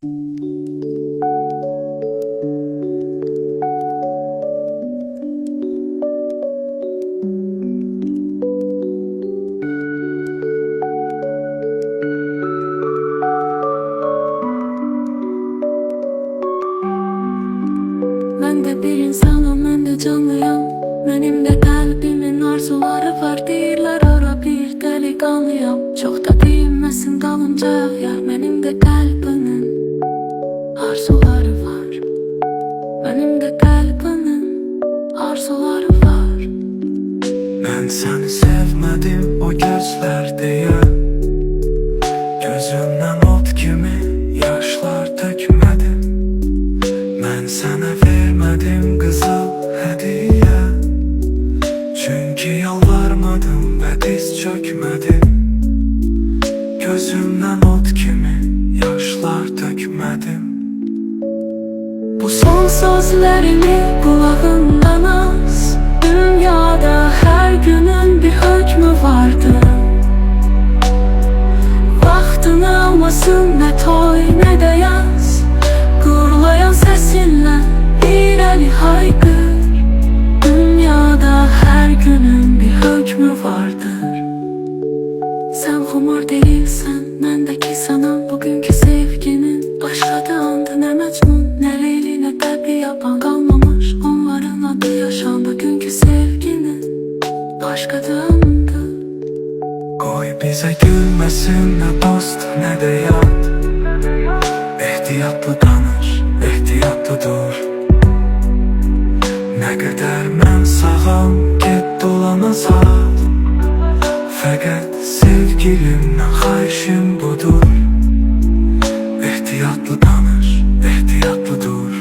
Ben de bir insanım, ben de canlıyım. Benim de kalbimin arzuları var. Değiller ara bir delikanlıyım. Çok da değinmesin kalınca yer. Benim de kalbimin arzuları var. Benim de kalbimin arzuları var. Ben seni sevmedim o gözler diye. Gözümden ot gibi yaşlar dökmedim. Ben sana vermedim kızıl hediye. Çünkü yalvarmadım ve diz çökmedim. Gözümden ot gibi yaşlar dökmedim. Bu son sözlerimi kulağından az. Dünyada her günün bir hükmü vardı. Vaktini almasın ne toy ne de yaz. Gurlayan sesinle bir eli haykır. Dünyada her günün bir hükmü vardır. Sen humur değilsen, mendeki sanam. Bugünkü sevginin başladığı anda ne Mecnun, ne Leyli, ne kalbi yapan kalmamış. Onların adı yaşam. Bugünkü sevginin başladığı anda. Koy bize gülmesin ne dost ne de yat. Ehtiyatlı danış, ehtiyatlı dur. Ne kadar mən sağam, get dolana saat. Fakat sevgilimden xahişim budur. Ehtiyatlı danış, ehtiyatlı dur.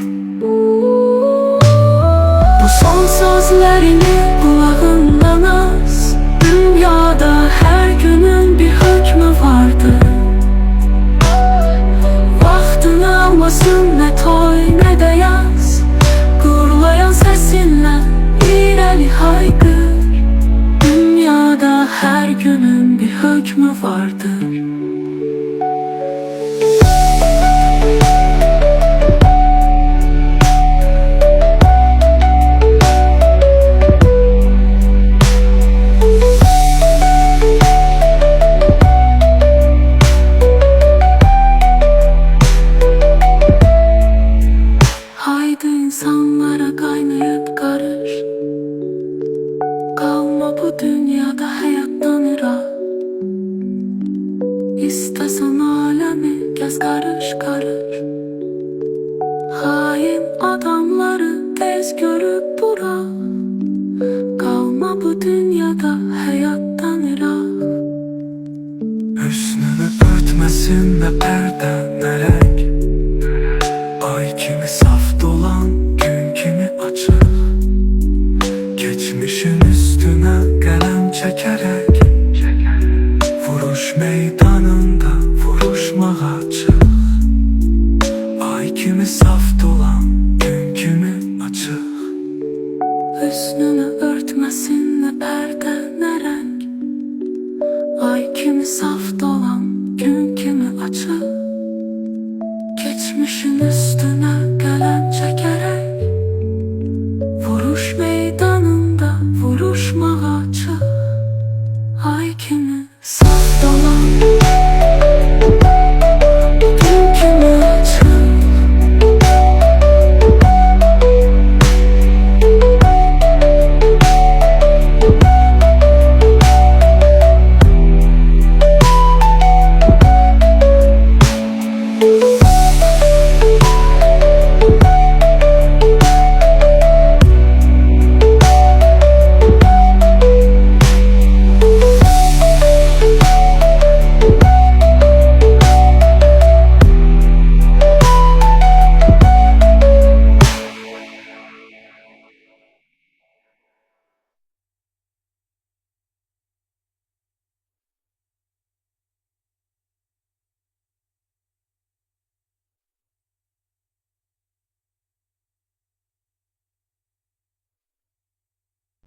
Bu son sözlerini kulağından az. Dünyada her günün bir hükmü vardı. Vaktini almasın ne toy ne de yaz. Gurlayan sesinle bir eli haykır. Dünyada her günün bir hükmü vardır. Haydi insanlara kaynayıp karış. Kalma bu dünyada hayattan ırak. İstesen alemi gez karış karış. Hain adamları tez görüp bırak. Kalma bu dünyada hayattan ırak. Hüsnünü örtmesin ne perde ne renk. Ay kimi saf dolan, gün kimi açık. Geçmişin üstüne kalem çekerek. Vuruş meydanında vuruşmağa çık. Ay kimi saf dolan, gün kimi açık. Hüsnünü örtmesin ne perde ne renk. Ay kimi saf dolan, gün kimi açık. Geçmişin üstüne